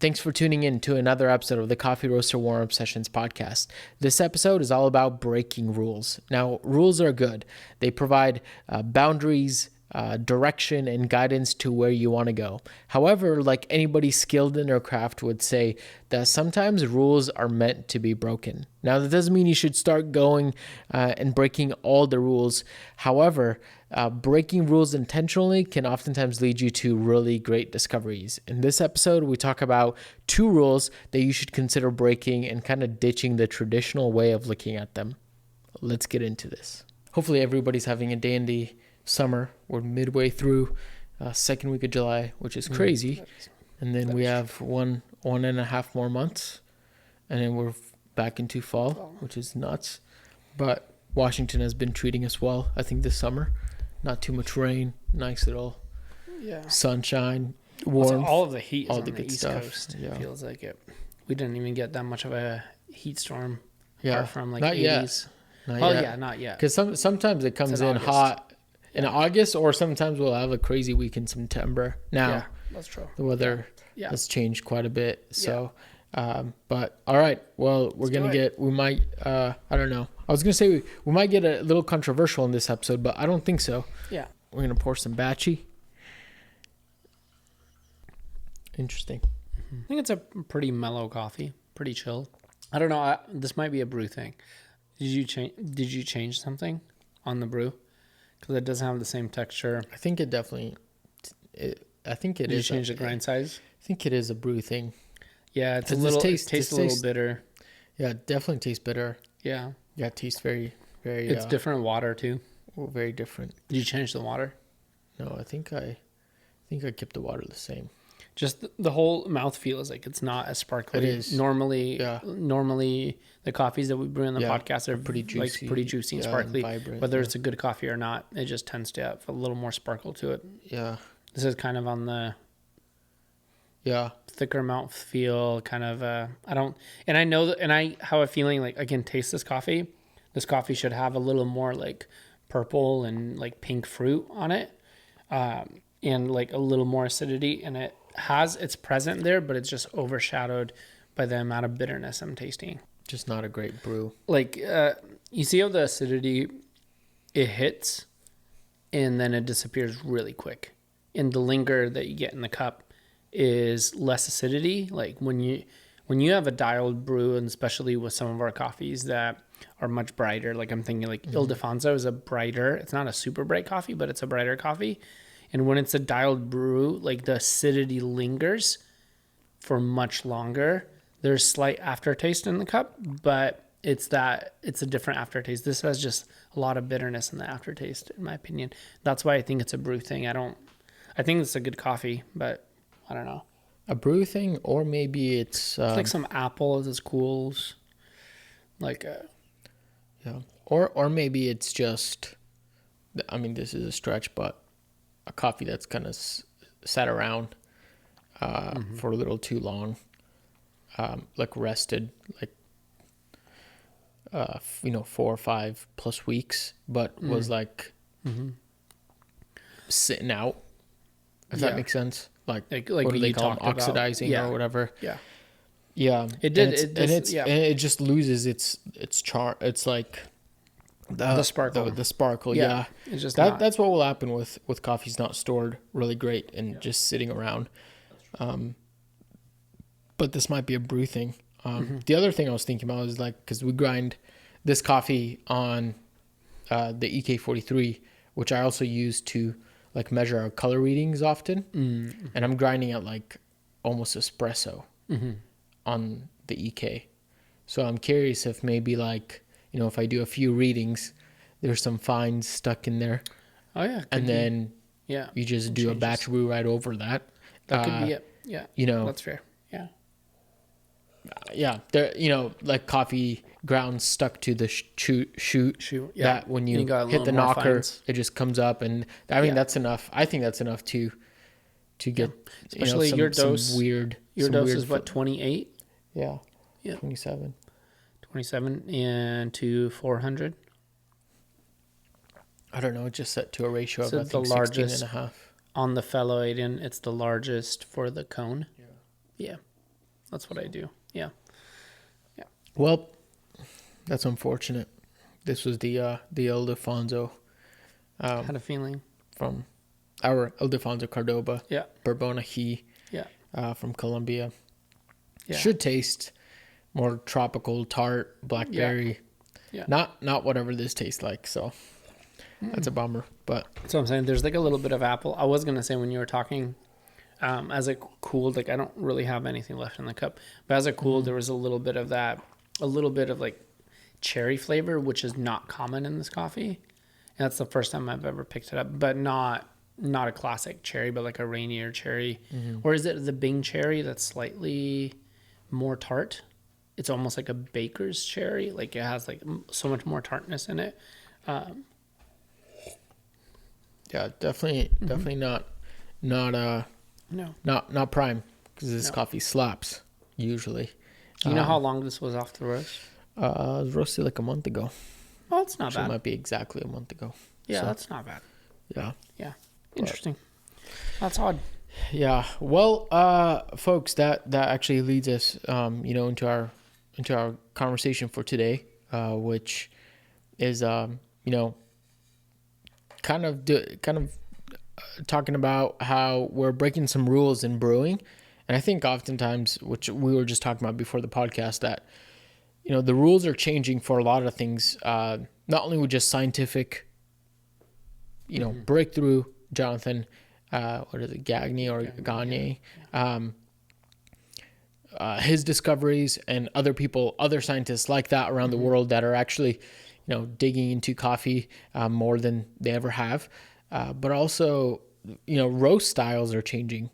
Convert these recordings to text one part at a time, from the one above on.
Thanks for tuning in to another episode of the Coffee Roaster Warm-Up Sessions podcast. This episode is all about breaking rules. Now, rules are good. They provide boundaries, direction, and guidance to where you want to go. However, like anybody skilled in their craft would say, that sometimes rules are meant to be broken. Now, that doesn't mean you should start going and breaking all the rules. However, breaking rules intentionally can oftentimes lead you to really great discoveries. In this episode, we talk about 2 rules that you should consider breaking and kind of ditching the traditional way of looking at them. Let's get into this. Hopefully everybody's having a dandy summer. We're midway through second week of July, which is crazy. And then we have one and a half more months. And then we're back into fall, which is nuts. But Washington has been treating us well, I think, this summer. Not too much rain, nice little sunshine, warm. All of the heat is all on the the good East stuff. Coast. Yeah. It feels like it. We didn't even get that much of a heat storm. Yeah, apart from like not 80s. yet. Not yet. Because sometimes it comes in August. hot in August, or sometimes we'll have a crazy week in September. Now, Yeah, that's true. the weather Yeah. has changed quite a bit. So, but all right. Well, we might, I don't know. I was going to say we might get a little controversial in this episode, but I don't think so. Yeah. We're going to pour some batchy. Interesting. I think it's a pretty mellow coffee, pretty chill. I don't know. This might be a brew thing. Did you change something on the brew? Because it doesn't have the same texture. I think it definitely, I think it Did is. you change the grind size? I think it is a brew thing. Yeah, it's a 'Cause little. this It tastes a little bitter. Yeah, it definitely tastes bitter. Yeah. Yeah, it tastes very, very. It's different water too. Very different. Did you change the water? No, I think I kept the water the same. Just the whole mouthfeel is like it's not as sparkly. It is. Normally, Yeah. Normally the coffees that we brew in the podcast are pretty juicy. like pretty juicy and sparkly. And vibrant, Whether it's a good coffee or not, it just tends to have a little more sparkle to it. Yeah. This is kind of on the thicker mouthfeel, kind of. I know that, and I have a feeling like I can taste this coffee. This coffee should have a little more like purple and like pink fruit on it, and like a little more acidity, and it's present there, but it's just overshadowed by the amount of bitterness I'm tasting. Just not a great brew. Like you see how the acidity it hits and then it disappears really quick, and the linger that you get in the cup is less acidity. Like when you have a dialed brew, and especially with some of our coffees that are much brighter, like I'm thinking like Ildefonso is a brighter, it's not a super bright coffee, but it's a brighter coffee. And when it's a dialed brew, like the acidity lingers for much longer. There's slight aftertaste in the cup, but it's a different aftertaste. This has just a lot of bitterness in the aftertaste, in my opinion. That's why I think it's a brew thing. I think it's a good coffee, but I don't know. A brew thing, or maybe it's like some apple as it cools. Like or maybe it's just, I mean, this is a stretch, but a coffee that's kind of sat around for a little too long, like rested, like 4 or 5 plus weeks, but was like sitting out. If that makes sense, like what do they call them, oxidizing or whatever. Yeah, it did. And it just loses its char. It's like the sparkle. The sparkle. Yeah. It's just that's what will happen with coffees not stored really great and just sitting around. But this might be a brew thing. The other thing I was thinking about is like, because we grind this coffee on the EK43, which I also use to like measure our color readings often. And I'm grinding at like almost espresso on the EK. So I'm curious if maybe like, if I do a few readings, there's some fines stuck in there. Oh yeah. And then you just do a batch brew right over that. That could be it. Yeah. That's fair. Yeah. Yeah. There, like coffee grounds stuck to the shoot. Yeah. That when you hit the knocker, it just comes up. And I mean, that's enough. I think that's enough to get, especially your dose. Some weird. Your dose is what, 28? Yeah. 27. 27 and to 400. I don't know. It's just set to a ratio of, So I think, 16 and a half. On the fellow Aiden, it's the largest for the cone. Yeah. That's what I do. Yeah. Well, that's unfortunate. This was the Ildefonso Had a feeling. from our Ildefonso Cordoba. Yeah. Bourbon He. Yeah. From Colombia. Yeah. Should taste more tropical, tart, blackberry. Yeah. Not whatever this tastes like. So that's a bummer. But So I'm saying there's like a little bit of apple. I was gonna say when you were talking, as it cooled, like I don't really have anything left in the cup, but as it cooled, there was a little bit of that, a little bit of like cherry flavor, which is not common in this coffee. And that's the first time I've ever picked it up, but not a classic cherry, but like a rainier cherry. Or is it the Bing cherry that's slightly more tart? It's almost like a baker's cherry. Like it has like so much more tartness in it. yeah, definitely not No. not prime, because this coffee slaps usually. Do you know how long this was off the roast? It was roasted like a month ago. Oh, it's not Actually, it bad. might be exactly a month ago. Yeah, So, that's not bad. yeah. Yeah. Interesting. That's odd. Yeah. Well, folks, that actually leads us, into our conversation for today, which is, kind of talking about how we're breaking some rules in brewing, and I think oftentimes, which we were just talking about before the podcast, that the rules are changing for a lot of things. Not only with just scientific, breakthrough. Jonathan, what is it, Gagne or Gagne? His discoveries and other scientists like that around the world that are actually, digging into coffee more than they ever have. But also, roast styles are changing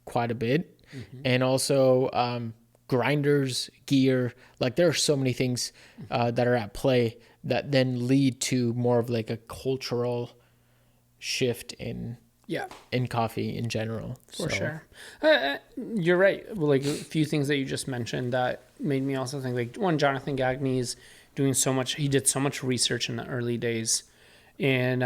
quite a bit. And also grinders, gear, like there are so many things that are at play that then lead to more of like a cultural shift in coffee in general. For sure. You're right. Like a few things that you just mentioned that made me also think, like, one, Jonathan Gagne's doing so much. He did so much research in the early days in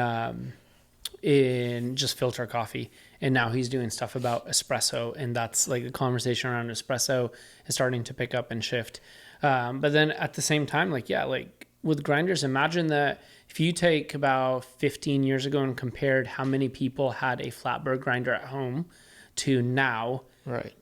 just filter coffee. And now he's doing stuff about espresso. And that's like the conversation around espresso is starting to pick up and shift. But then at the same time, like with grinders, imagine that if you take about 15 years ago and compared how many people had a flatbed grinder at home to now, right,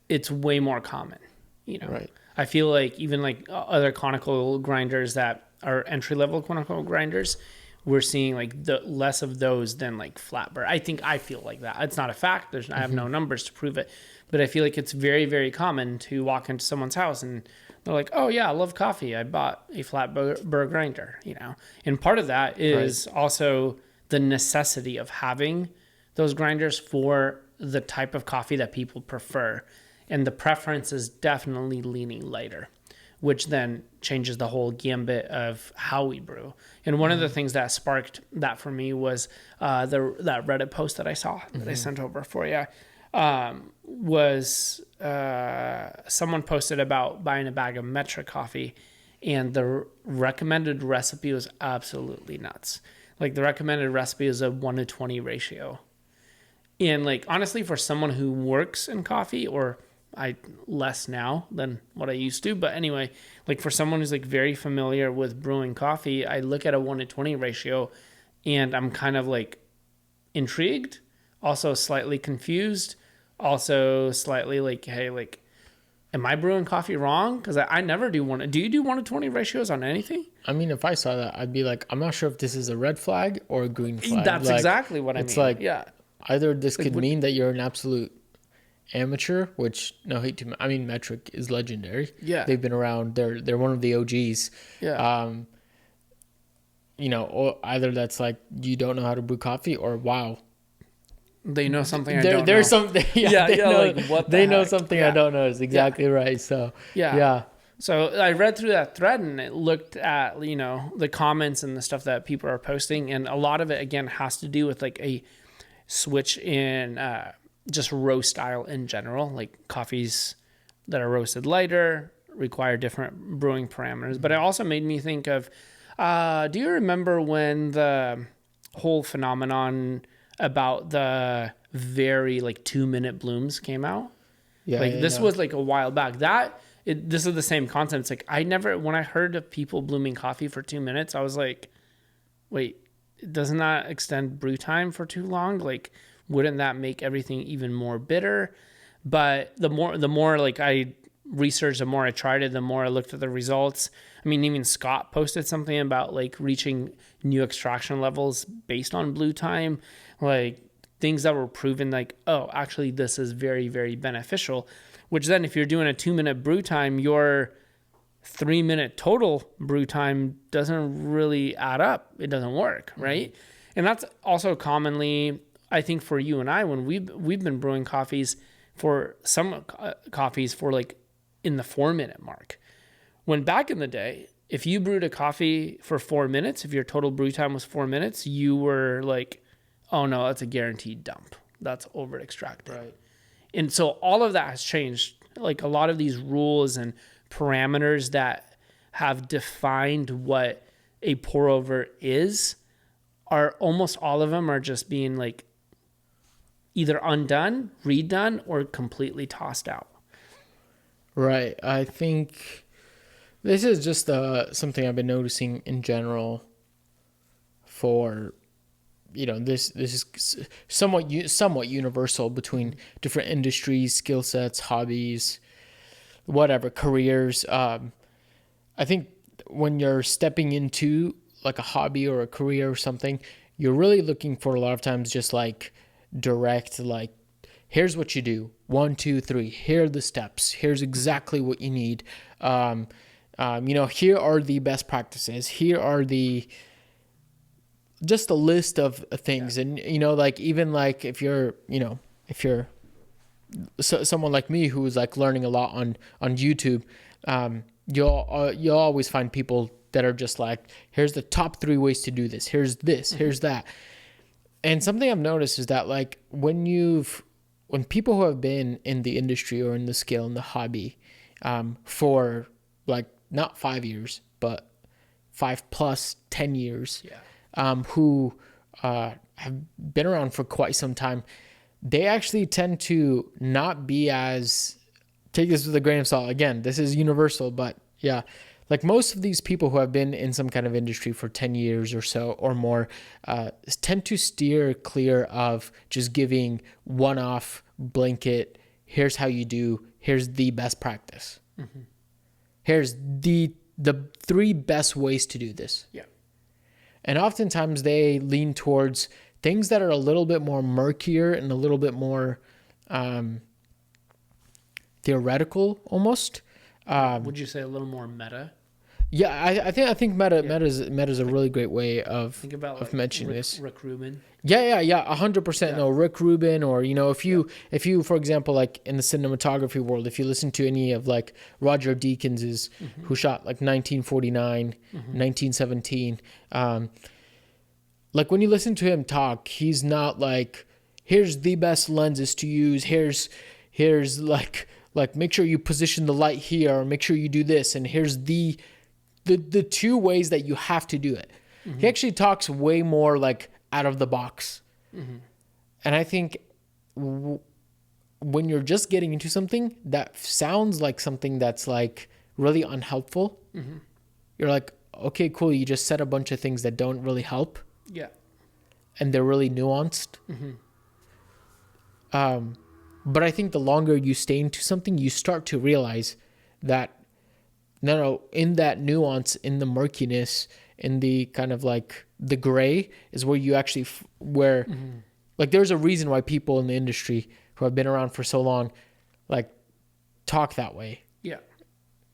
it's way more common. Right. I feel like even like other conical grinders that are entry level conical grinders, we're seeing like the less of those than like flatbed. I feel like that. It's not a fact. I have no numbers to prove it, but I feel like it's very, very common to walk into someone's house and they're like, oh yeah, I love coffee. I bought a flatbed grinder, And part of that is also the necessity of having those grinders for the type of coffee that people prefer. And the preference is definitely leaning lighter, which then changes the whole gambit of how we brew. And one of the things that sparked that for me was that Reddit post that I saw that I sent over for you. Was someone posted about buying a bag of Metra coffee, and the recommended recipe was absolutely nuts. Like the recommended recipe is a 1-to-20 ratio. And like, honestly, for someone who works in coffee, or I less now than what I used to, but anyway, like for someone who's like very familiar with brewing coffee, I look at a 1-to-20 ratio and I'm kind of like intrigued, also slightly confused, also slightly like, hey, like, am I brewing coffee wrong? Because I never do one. Do you do 1-to-20 ratios on anything? I mean, if I saw that, I'd be like, I'm not sure if this is a red flag or a green flag. That's like, exactly what I mean. It's like, either this could like, mean that you're an absolute amateur, which no hate to, I mean, Metric is legendary. Yeah, they've been around. They're one of the OGs. Yeah. Or either that's like you don't know how to brew coffee, or wow, they know something I don't know. There's something. They know, like what the they know heck? something I don't know. Is exactly right. So yeah. So I read through that thread and it looked at, the comments and the stuff that people are posting. And a lot of it, again, has to do with like a switch in just roast style in general. Like coffees that are roasted lighter require different brewing parameters. But it also made me think of, do you remember when the whole phenomenon about the very like 2-minute blooms came out? Yeah, Like yeah, this no. was like a while back. This is the same concept. It's like when I heard of people blooming coffee for 2 minutes, I was like, wait, doesn't that extend brew time for too long? Like, wouldn't that make everything even more bitter? But the more like I researched, the more I tried it, the more I looked at the results. I mean, even Scott posted something about like reaching new extraction levels based on brew time, like things that were proven like, oh, actually this is very, very beneficial. Which then if you're doing a 2-minute brew time, your 3-minute total brew time doesn't really add up. It doesn't work, right? And that's also commonly, I think, for you and I, when we've been brewing coffees for some coffees for like in the 4-minute mark. When back in the day, if you brewed a coffee for 4 minutes, if your total brew time was 4 minutes, you were like, oh no, that's a guaranteed dump. That's over extracted. Right. And so all of that has changed. Like a lot of these rules and parameters that have defined what a pour over is are almost all of them are just being like either undone, redone, or completely tossed out. Right. I think this is just something I've been noticing in general for, this is somewhat universal between different industries, skill sets, hobbies, whatever, careers. I think when you're stepping into like a hobby or a career or something, you're really looking for a lot of times just like direct, like, here's what you do. 1, 2, 3. Here are the steps. Here's exactly what you need. Here are the best practices. Here are just a list of things. Yeah. And, like, even like if you're someone like me who's like learning a lot on YouTube, you'll always find people that are just like, here's the top 3 ways to do this. Here's this, here's that. And something I've noticed is that like when people who have been in the industry or in the skill, in the hobby, for like not 5 years, but 5+ 10 years, who have been around for quite some time, they actually tend to not be as, take this with a grain of salt. Again, this is universal, but yeah, like most of these people who have been in some kind of industry for 10 years or so or more tend to steer clear of just giving one-off blanket, here's how you do, here's the best practice. Mm-hmm. Here's the 3 best ways to do this. Yeah. And oftentimes they lean towards things that are a little bit more murkier and a little bit more theoretical almost. Would you say a little more meta? Yeah, I think meta is a really great way of think about of like mentioning this. Rick Rubin. Yeah, 100%. No, Rick Rubin, or if you for example, like in the cinematography world, if you listen to any of like Roger Deakins's, who shot like 1949, 1917, like when you listen to him talk, he's not like, here's the best lenses to use, here's like make sure you position the light here, or make sure you do this, and here's the 2 ways that you have to do it. He actually talks way more like out of the box. And I think when you're just getting into something that sounds like something that's like really unhelpful, you're like, okay, cool, you just said a bunch of things that don't really help. Yeah. And they're really nuanced. But I think the longer you stay into something, you start to realize that no, in that nuance, in the murkiness, in the kind of like the gray is where you actually, like there's a reason why people in the industry who have been around for so long, like talk that way. Yeah.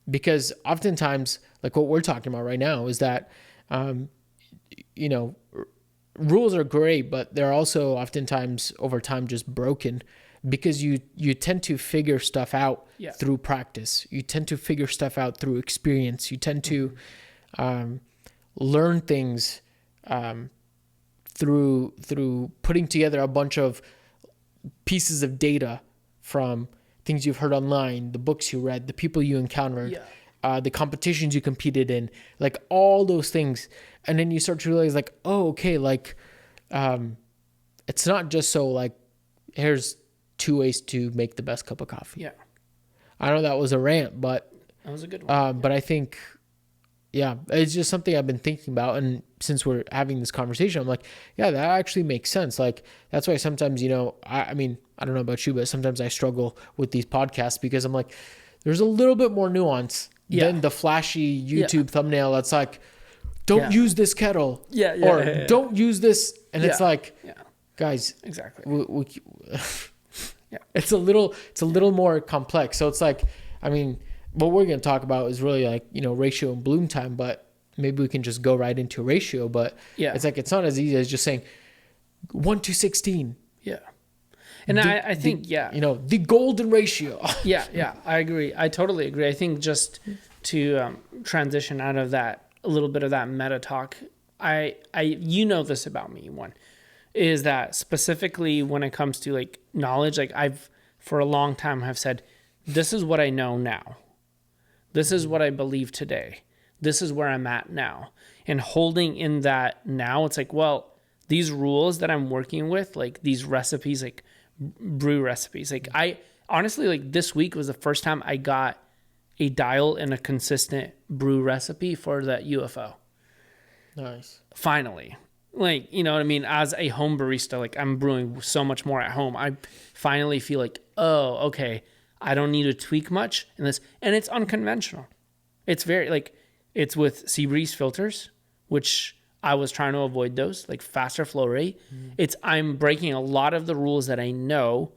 Because oftentimes, like what we're talking about right now is that, rules are great, but they're also oftentimes over time just broken. Because you tend to figure stuff out through practice. You tend to figure stuff out through experience. You tend to learn things through putting together a bunch of pieces of data from things you've heard online, the books you read, the people you encountered, the competitions you competed in, like all those things. And then you start to realize like, oh, okay, like it's not just so like, here's 2 ways to make the best cup of coffee. Yeah. I know that was a rant, but That was a good one. but I think, yeah, it's just something I've been thinking about. And since we're having this conversation, I'm like, yeah, that actually makes sense. Like, that's why sometimes, I mean, I don't know about you, but sometimes I struggle with these podcasts because I'm like, there's a little bit more nuance than the flashy YouTube thumbnail that's like, don't use this kettle. Don't use this. And it's like, guys, exactly. It's a little more complex. So it's like, I mean, what we're going to talk about is really like, ratio and bloom time, but maybe we can just go right into ratio. But it's like, it's not as easy as just saying 1:16. Yeah. And I think, the golden ratio. I agree. I totally agree. I think just to transition out of that, a little bit of that meta talk, this about me, one, is that specifically when it comes to like knowledge, like I've, for a long time have said, this is what I know now. This is what I believe today. This is where I'm at now. And holding in that now, it's like, well, these rules that I'm working with, like these recipes, like brew recipes, like I honestly, like this week was the first time I got a dial and a consistent brew recipe for that UFO. Nice. Finally. Like, you know what I mean? As a home barista, like I'm brewing so much more at home. I finally feel like, oh, okay, I don't need to tweak much in this. And it's unconventional. It's very like, it's with sea breeze filters, which I was trying to avoid those, like faster flow rate. I'm breaking a lot of the rules that I know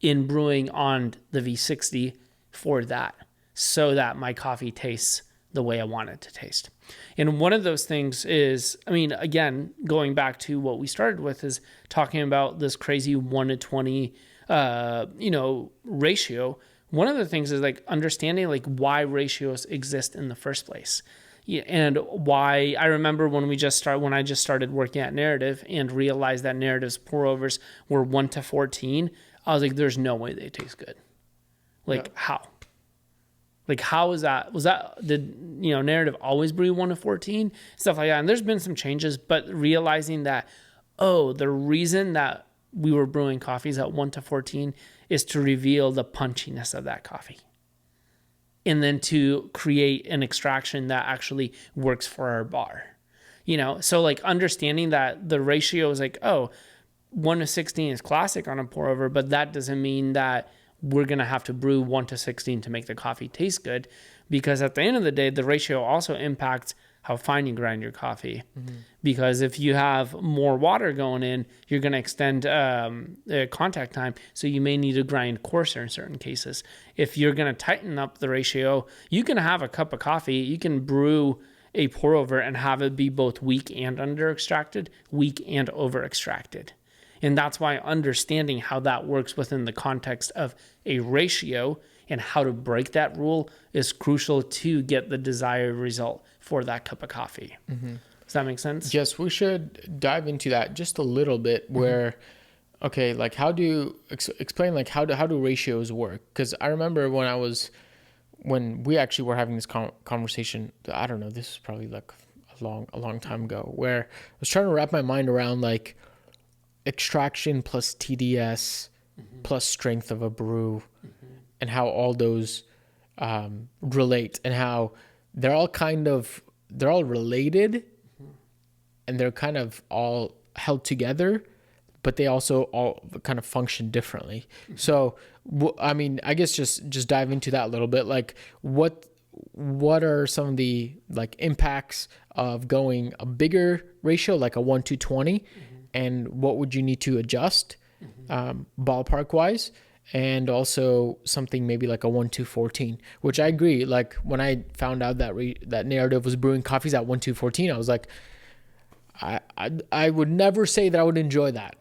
in brewing on the V60 for that, so that my coffee tastes the way I want it to taste. And one of those things is, I mean, again, going back to what we started with is talking about this crazy 1:20, ratio. One of the things is like understanding like why ratios exist in the first place. Yeah, and why I remember when I just started working at Narrative and realized that Narrative's pour overs were 1:14, I was like, there's no way they taste good. Like how? Like how is that? Did Narrative always brew 1:14? Stuff like that. And there's been some changes, but realizing that, the reason that we were brewing coffees at 1:14 is to reveal the punchiness of that coffee. And then to create an extraction that actually works for our bar. So like understanding that the ratio is like, 1:16 is classic on a pour over, but that doesn't mean that we're going to have to brew 1:16 to make the coffee taste good, because at the end of the day, the ratio also impacts how fine you grind your coffee. Because if you have more water going in, you're going to extend the contact time. So you may need to grind coarser in certain cases. If you're going to tighten up the ratio, you can have a cup of coffee. You can brew a pour over and have it be both weak and under extracted, weak and over extracted. And that's why understanding how that works within the context of a ratio and how to break that rule is crucial to get the desired result for that cup of coffee. Does that make sense? Yes, we should dive into that just a little bit where, okay, like how do explain like how do ratios work? Because I remember when we actually were having this conversation, I don't know, this was probably like a long time ago, where I was trying to wrap my mind around like extraction plus TDS plus strength of a brew and how all those relate and how they're all related and they're kind of all held together, but they also all kind of function differently. So, I mean, I guess just dive into that a little bit. Like what are some of the like impacts of going a bigger ratio, like a 1:20, and what would you need to adjust ballpark wise? And also something maybe like a 1:14, which I agree. Like when I found out that that Narrative was brewing coffees at 1:14, I was like, I would never say that I would enjoy that,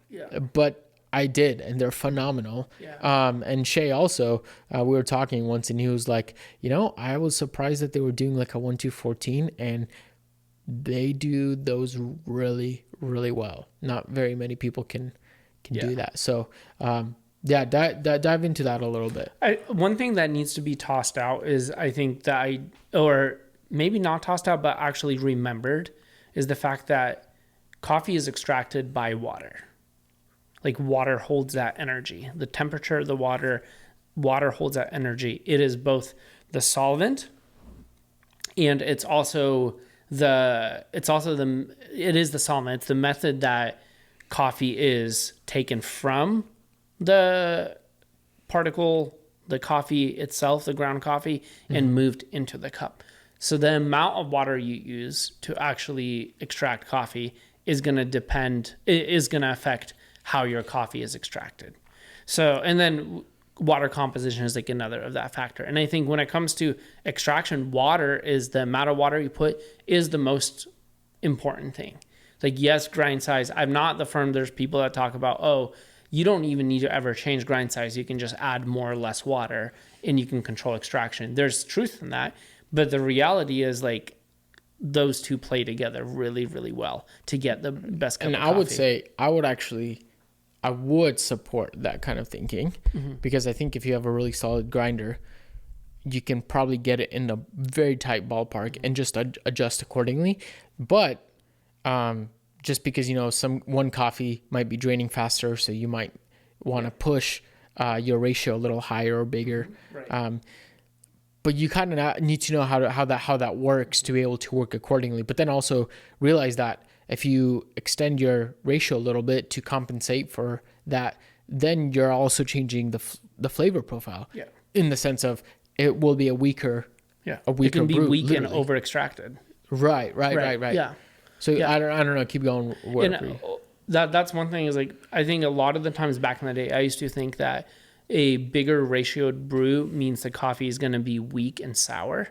but I did, and they're phenomenal. And Shay also, we were talking once, and he was like, I was surprised that they were doing like a 1:14, and they do those really, really well. Not very many people can do that. So, dive into that a little bit. One thing that needs to be tossed out is, I think or maybe not tossed out, but actually remembered, is the fact that coffee is extracted by water. Like water holds that energy. The temperature of the water water holds that energy. It is both the solvent, and it is the solvent. It's the method that coffee is taken from the particle, the coffee itself, the ground coffee, and moved into the cup. So the amount of water you use to actually extract coffee is going to affect how your coffee is extracted. So, and then water composition is like another of that factor. And I think when it comes to extraction, the amount of water you put is the most important thing. Like, yes, grind size. I'm not the firm. There's people that talk about, oh, you don't even need to ever change grind size. You can just add more or less water and you can control extraction. There's truth in that. But the reality is, like, those two play together really, really well to get the best cup of coffee. And I would say, I would support that kind of thinking, because I think if you have a really solid grinder, you can probably get it in a very tight ballpark and just adjust accordingly. But just because, one coffee might be draining faster, so you might want to push your ratio a little higher or bigger. Right. But you kind of need to know how that works to be able to work accordingly. But then also realize that if you extend your ratio a little bit to compensate for that, then you're also changing the flavor profile. Yeah. In the sense of it will be a weaker it can be brew, weak literally. and over extracted. Right. Yeah. So I don't know. Keep going. That's one thing is, like, I think a lot of the times back in the day, I used to think that a bigger ratioed brew means the coffee is going to be weak and sour.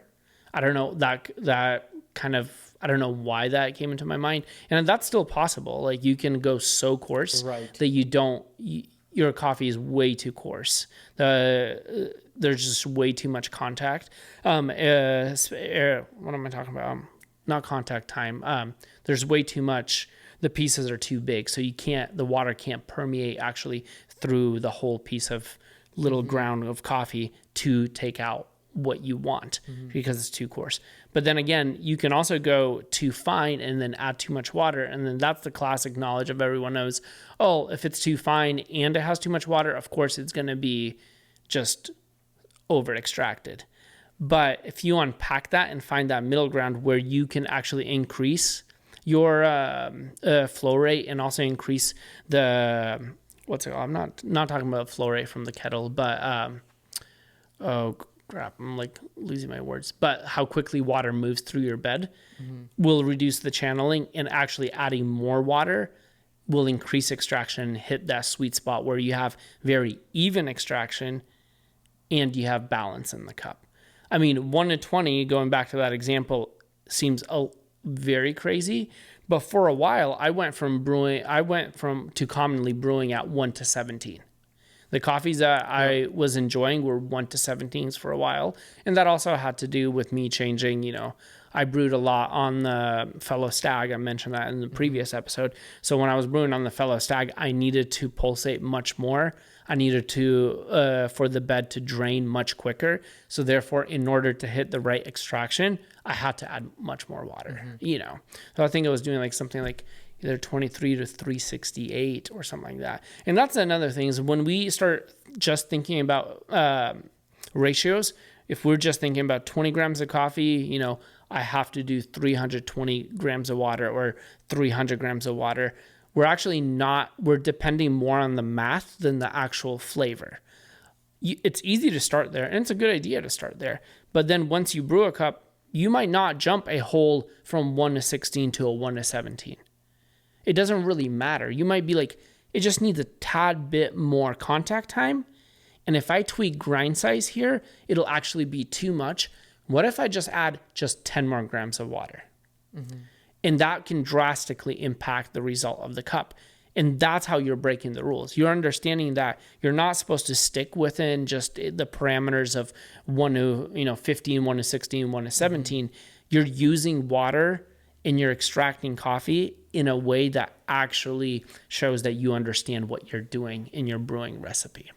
I don't know, that kind of, I don't know why that came into my mind. And that's still possible. Like, you can go so coarse that your coffee is way too coarse. There's just way too much contact. What am I talking about? Not contact time. There's way too much. The pieces are too big, so the water can't permeate actually through the whole piece of little ground of coffee to take out what you want because it's too coarse. But then again, you can also go too fine and then add too much water. And then that's the classic knowledge of everyone knows, oh, if it's too fine and it has too much water, of course it's going to be just over extracted. But if you unpack that and find that middle ground where you can actually increase your flow rate and also increase the, what's it called? I'm not talking about flow rate from the kettle, but oh crap, I'm like losing my words. But how quickly water moves through your bed will reduce the channeling, and actually adding more water will increase extraction, hit that sweet spot where you have very even extraction and you have balance in the cup. I mean, 1 to 20, going back to that example, seems very crazy. But for a while, I went to commonly brewing at 1 to 17. The coffees that I was enjoying were 1 to 17s for a while. And that also had to do with me changing, I brewed a lot on the Fellow Stag. I mentioned that in the previous episode. So when I was brewing on the Fellow Stag, I needed to pulsate much more. I needed to, for the bed to drain much quicker. So therefore, in order to hit the right extraction, I had to add much more water, So I think I was doing like something like either 23 to 368 or something like that. And that's another thing is when we start just thinking about ratios, if we're just thinking about 20 grams of coffee, I have to do 320 grams of water or 300 grams of water. We're depending more on the math than the actual flavor. It's easy to start there, and it's a good idea to start there. But then once you brew a cup, you might not jump a whole from 1 to 16 to a 1 to 17. It doesn't really matter. You might be like, it just needs a tad bit more contact time. And if I tweak grind size here, it'll actually be too much. What if I just add just 10 more grams of water? And that can drastically impact the result of the cup. And that's how you're breaking the rules. You're understanding that you're not supposed to stick within just the parameters of 1 to 15, 1 to 16, 1 to 17. You're using water and you're extracting coffee in a way that actually shows that you understand what you're doing in your brewing recipe.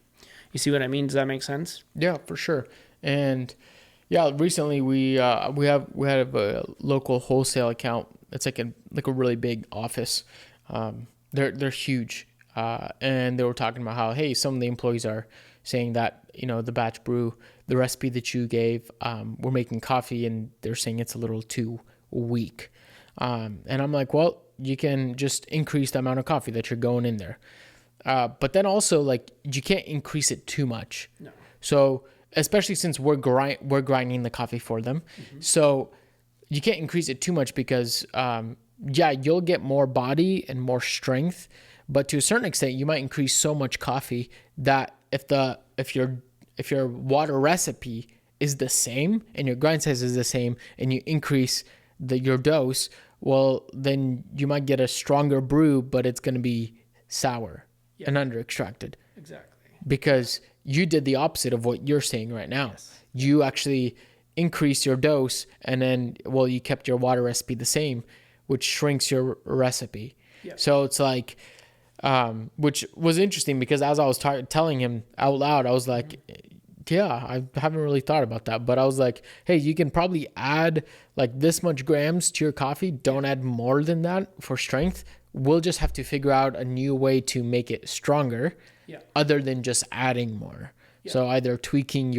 You see what I mean? Does that make sense? Yeah, for sure. And yeah, recently we had a local wholesale account. It's like a really big office. They're huge, and they were talking about how, hey, some of the employees are saying that the batch brew, the recipe that you gave, we're making coffee and they're saying it's a little too weak. And I'm like, well, you can just increase the amount of coffee that you're going in there. But then also, like, you can't increase it too much. No. So especially since we're grinding the coffee for them. So you can't increase it too much because, you'll get more body and more strength, but to a certain extent, you might increase so much coffee that if your water recipe is the same and your grind size is the same and you increase your dose, well, then you might get a stronger brew, but it's going to be sour and under extracted. Exactly. Because you did the opposite of what you're saying right now. Yes. You actually increased your dose and then, you kept your water recipe the same, which shrinks your recipe. Yep. So it's like, which was interesting because as I was telling him out loud, I was like, I haven't really thought about that. But I was like, hey, you can probably add like this much grams to your coffee. Don't add more than that for strength. We'll just have to figure out a new way to make it stronger other than just adding more. So either tweaking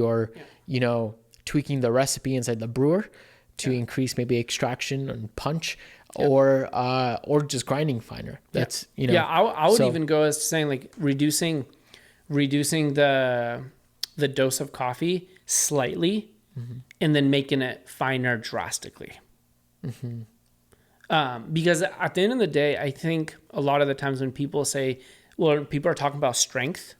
tweaking the recipe inside the brewer to increase maybe extraction and punch, or just grinding finer. That's I would even go as to saying like reducing the dose of coffee slightly, and then making it finer drastically. Because at the end of the day, I think a lot of the times when people are talking about strength,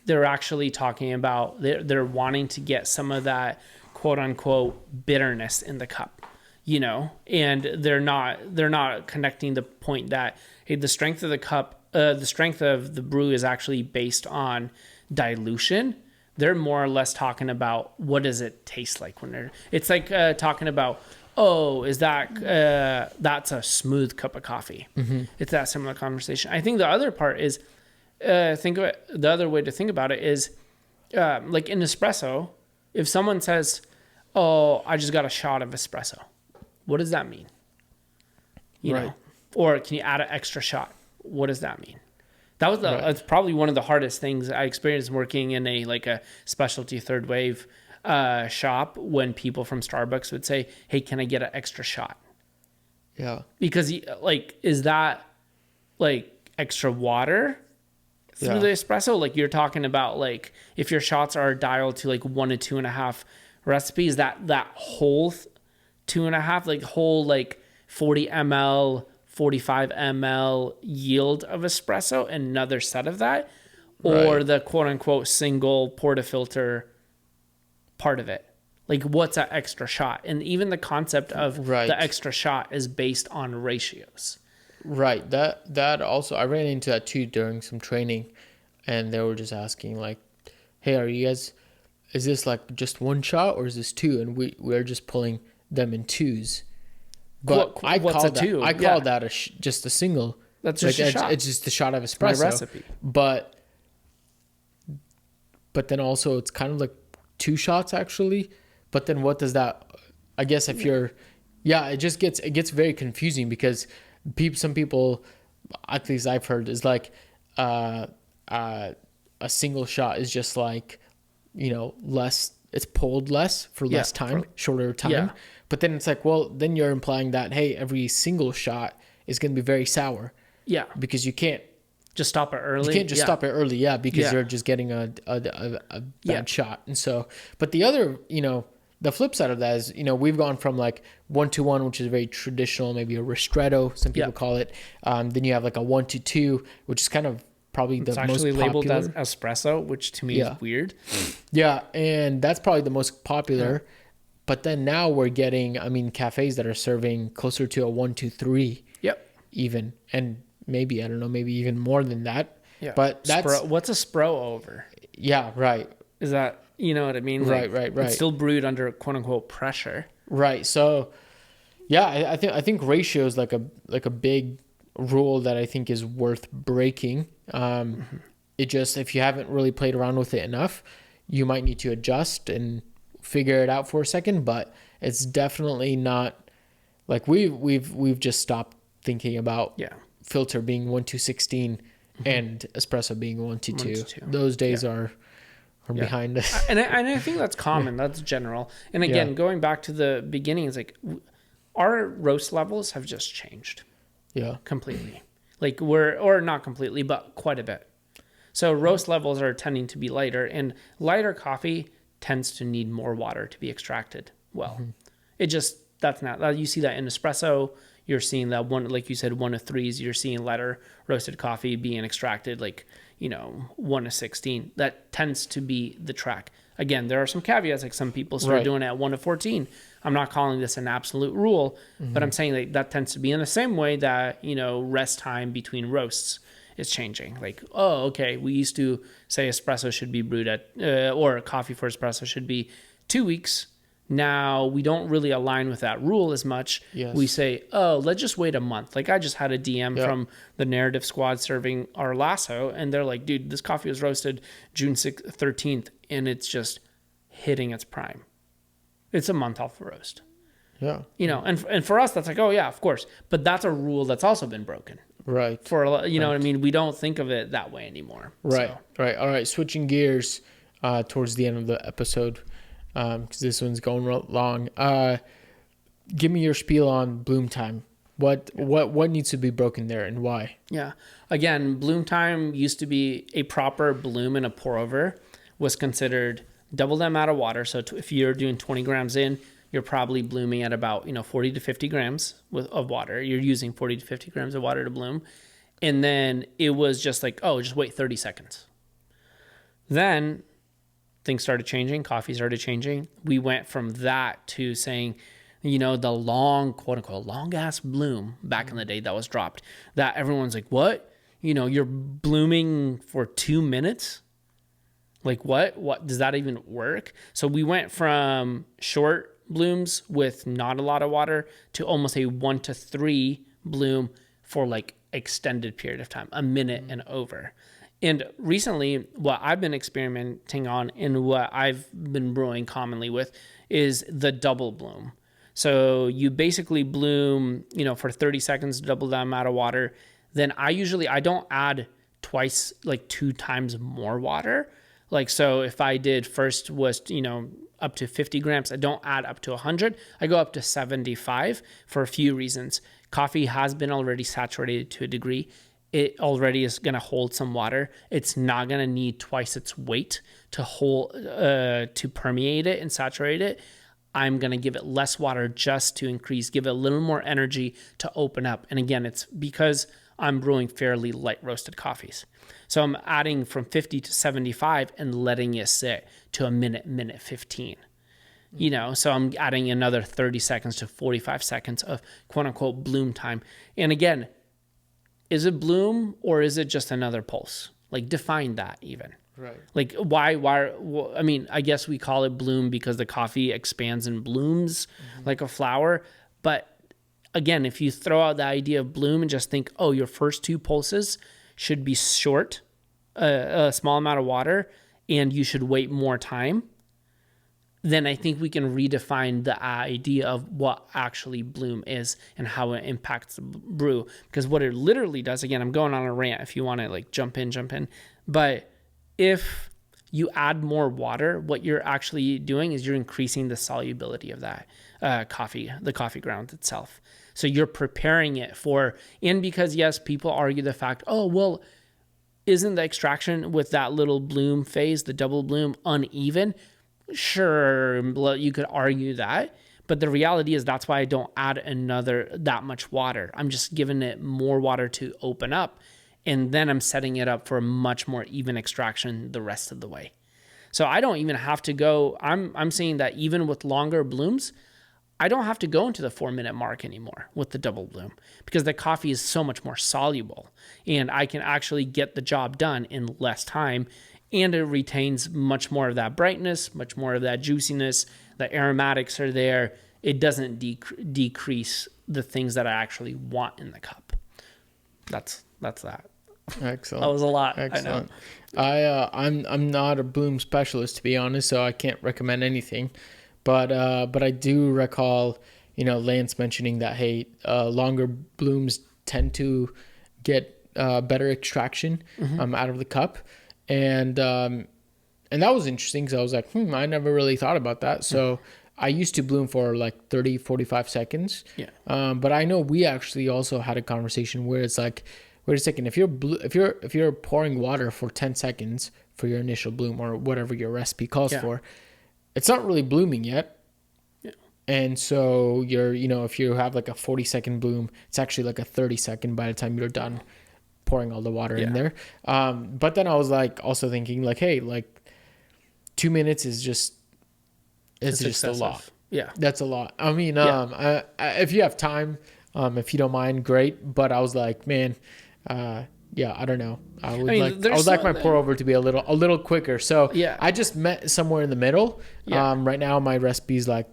they're actually talking about they're wanting to get some of that quote unquote bitterness in the cup, and they're not connecting the point that, hey, the strength of the cup, the strength of the brew is actually based on dilution. They're more or less talking about what does it taste like it's like talking about, is that that's a smooth cup of coffee. It's that similar conversation. I think the other part is, the other way to think about it is, like in espresso, if someone says, I just got a shot of espresso, what does that mean? You know, or can you add an extra shot? What does that mean? That's probably one of the hardest things I experienced working in a specialty third wave shop, when people from Starbucks would say, hey, can I get an extra shot? Yeah. Because is that like extra water through the espresso? Like you're talking about, like if your shots are dialed to like 1 to 2.5 recipes, that whole 2.5, like whole like 40 ml, 45 ml yield of espresso, another set of that, or the quote unquote single portafilter part of it. Like what's that extra shot? And even the concept of the extra shot is based on ratios. Right. That also, I ran into that too during some training, and they were just asking like, hey, is this like just one shot or is this two? And we're just pulling them in twos. But I call that just a single. That's just a shot. It's just a shot of espresso. My recipe. But then also it's kind of like 2 shots actually. But then what does that? I guess if you're, it gets very confusing because some people, at least I've heard, is like a single shot is just like, less. It's pulled less for less time, shorter time. Yeah. But then it's like, well, then you're implying that, hey, every single shot is going to be very sour. Yeah. Because you can't just stop it early. You can't just stop it early. Yeah. Because you're just getting a bad shot. And so, but the other, the flip side of that is, we've gone from like 1-to-1, which is very traditional, maybe a ristretto, some people call it. Then you have like a 1-to-2, which is kind of probably the most popular. It's actually labeled as espresso, which to me is weird. Yeah. And that's probably the most popular. Yeah. But then now we're getting, cafes that are serving closer to a 1-to-3. Yep. Even. And maybe, I don't know, maybe even more than that. Yeah. But that's... What's a spro over? Yeah, right. Is that, you know what I mean? Right. It's still brewed under quote unquote pressure. Right. So, I think ratio is like a big rule that I think is worth breaking. It just, if you haven't really played around with it enough, you might need to adjust and figure it out for a second, but it's definitely not like we've just stopped thinking about filter being 1-to-16 and espresso being 1-to-2. Those days are are behind us. And I think that's common. That's general. And again, going back to the beginning, it's like our roast levels have just changed. Yeah. Completely. Like or not completely, but quite a bit. So roast levels are tending to be lighter, and lighter coffee tends to need more water to be extracted. Well, it just, that's not, you see that in espresso. You're seeing that one, like you said, 1-3s. You're seeing lighter roasted coffee being extracted, like, 1-16. That tends to be the track. Again, there are some caveats, like some people start doing it at 1-14. I'm not calling this an absolute rule, but I'm saying that tends to be in the same way that, rest time between roasts is changing. Like, oh, okay, we used to say espresso should be brewed at, or coffee for espresso should be 2 weeks. Now we don't really align with that rule as much. Yes. We say, oh, let's just wait a month. Like I just had a DM from the Narrative Squad serving our lasso, and they're like, dude, this coffee was roasted June 13th, and it's just hitting its prime. It's a month off the roast. Yeah. And for us, that's like, oh yeah, of course. But that's a rule that's also been broken. Right. For what I mean? We don't think of it that way anymore. Right. So. Right. All right. Switching gears towards the end of the episode, because this one's going long. Give me your spiel on bloom time. What needs to be broken there and why? Yeah. Again, bloom time used to be a proper bloom and a pour over was considered double the amount of water. So if you're doing 20 grams in, you're probably blooming at about 40 to 50 grams of water. You're using 40 to 50 grams of water to bloom. And then it was just like, oh, just wait 30 seconds. Then things started changing. Coffee started changing. We went from that to saying, the long, quote unquote, long ass bloom back in the day that was dropped, that everyone's like, what? You're blooming for 2 minutes? Like what does that even work? So we went from short blooms with not a lot of water to almost a 1 to 3 bloom for like extended period of time, a minute and over. And recently, what I've been experimenting on and what I've been brewing commonly with is the double bloom. So you basically bloom, for 30 seconds, double the amount of water. Then I don't add twice, like 2 times more water. Like, so if I did first was, up to 50 grams, I don't add up to 100. I go up to 75 for a few reasons. Coffee has been already saturated to a degree. It already is going to hold some water. It's not going to need twice its weight to hold, to permeate it and saturate it. I'm going to give it less water just to give it a little more energy to open up. And again, it's because I'm brewing fairly light roasted coffees. So I'm adding from 50 to 75 and letting it sit to a minute 15. So I'm adding another 30 seconds to 45 seconds of quote unquote bloom time. And again, is it bloom or is it just another pulse? Like define that even. Right. Like why, I mean, I guess we call it bloom because the coffee expands and blooms like a flower. But again, if you throw out the idea of bloom and just think, oh, your first 2 pulses should be short, a small amount of water, and you should wait more time, then I think we can redefine the idea of what actually bloom is and how it impacts the brew. Because what it literally does, again, I'm going on a rant if you want to like jump in, but if you add more water, what you're actually doing is you're increasing the solubility of that the coffee ground itself. So you're preparing it and because yes, people argue the fact, oh, well, isn't the extraction with that little bloom phase, the double bloom, uneven? Sure, you could argue that, but the reality is that's why I don't add that much water. I'm just giving it more water to open up, and then I'm setting it up for a much more even extraction the rest of the way. So I don't even have to go, I'm saying that even with longer blooms, I don't have to go into the 4-minute mark anymore with the double bloom because the coffee is so much more soluble and I can actually get the job done in less time, and it retains much more of that brightness, much more of that juiciness. The aromatics are there. It doesn't decrease the things that I actually want in the cup. That's that. Excellent. That was a lot. Excellent. I'm not a bloom specialist, to be honest, so I can't recommend anything. But I do recall, Lance mentioning that, hey, longer blooms tend to get better extraction out of the cup, and And that was interesting because I was like, I never really thought about that. So I used to bloom for like 30, 45 seconds. Yeah. But I know we actually also had a conversation where it's like, wait a second, if you're pouring water for 10 seconds for your initial bloom or whatever your recipe calls for, it's not really blooming yet. Yeah. And so if you have like a 40-second bloom, it's actually like a 30-second by the time you're done pouring all the water in there. But then I was like also thinking like, hey, like 2 minutes is just a lot. Yeah. That's a lot. I mean, if you have time, if you don't mind, great. But I was like, man, I don't know. I would like my pour over to be a little quicker. So I just met somewhere in the middle. Right now my recipe is like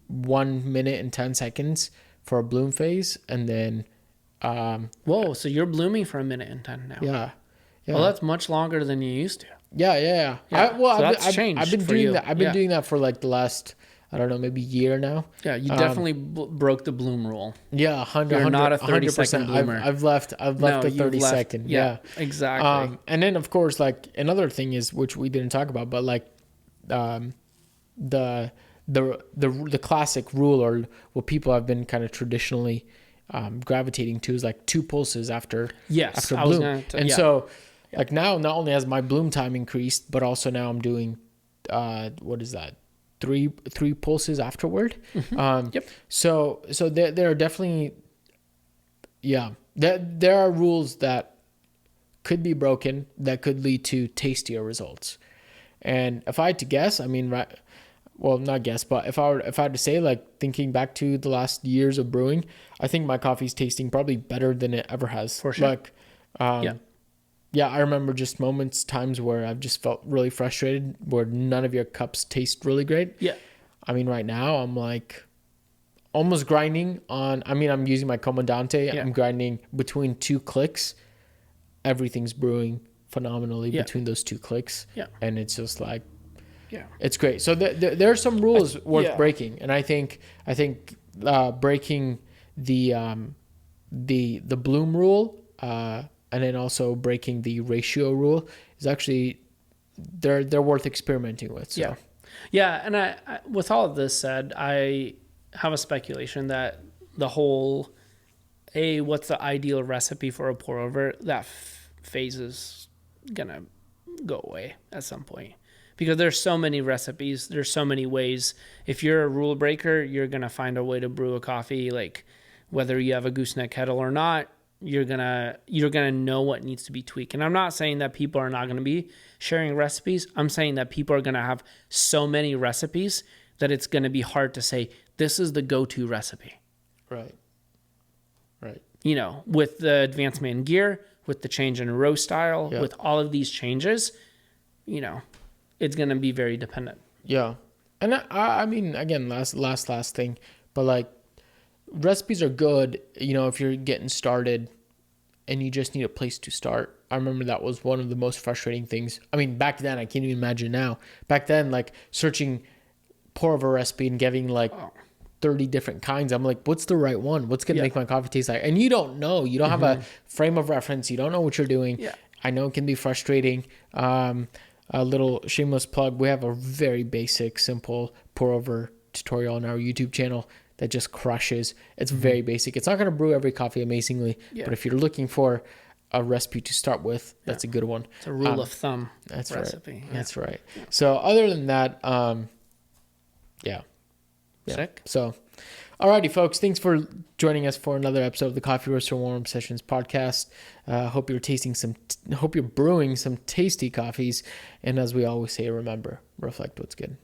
1 minute and 10 seconds for a bloom phase, and then whoa, so you're blooming for 1 minute and 10 now. Yeah. Well, that's much longer than you used to. Yeah. I've been doing that. I've been doing that for like the last, I don't know, maybe year now. Yeah, you definitely broke the bloom rule. Yeah, 100. You're not a 30-second bloomer. I've left a 30-second. Yeah, exactly. And then of course, like another thing is, which we didn't talk about, but like the classic rule, or what people have been kind of traditionally gravitating to, is like 2 pulses after bloom. So like now, not only has my bloom time increased, but also now I'm doing what is that? 3 pulses afterward. So there are definitely, there are rules that could be broken that could lead to tastier results. And if I had to guess, I mean, not guess, but if I had to say, like thinking back to the last years of brewing, I think my coffee's tasting probably better than it ever has. For sure. Like, I remember just times where I've just felt really frustrated, where none of your cups taste really great. Yeah. I mean, right now I'm like almost grinding on, I'm using my Comandante. I'm grinding between 2 clicks. Everything's brewing phenomenally between those 2 clicks. Yeah. And it's just like, it's great. So there are some rules worth breaking. And I think breaking the bloom rule, and then also breaking the ratio rule is actually, they're worth experimenting with. So. Yeah. And I, with all of this said, I have a speculation that the whole, what's the ideal recipe for a pour over, that phase is gonna go away at some point, because there's so many recipes, there's so many ways. If you're a rule breaker, you're gonna find a way to brew a coffee, like whether you have a gooseneck kettle or not. You're gonna know what needs to be tweaked. And I'm not saying that people are not gonna be sharing recipes. I'm saying that people are gonna have so many recipes that it's gonna be hard to say this is the go-to recipe. Right. With the advancement in gear, with the change in row style, with all of these changes, it's gonna be very dependent. Yeah, and I mean, again, last thing, but like, recipes are good, if you're getting started and you just need a place to start. I remember that was one of the most frustrating things. I mean, back then, I can't even imagine now. Back then, like searching pour over recipe and getting like 30 different kinds. I'm like, what's the right one? What's going to make my coffee taste like? And you don't know. You don't have a frame of reference. You don't know what you're doing. Yeah. I know it can be frustrating. A little shameless plug. We have a very basic, simple pour over tutorial on our YouTube channel that just crushes. It's very basic. It's not going to brew every coffee amazingly, but if you're looking for a recipe to start with, that's a good one. It's a rule of thumb recipe. Right. Yeah. That's right. So other than that, Sick. So, alrighty, folks. Thanks for joining us for another episode of the Coffee Roaster Warm Sessions podcast. Hope you're brewing some tasty coffees. And as we always say, remember, reflect what's good.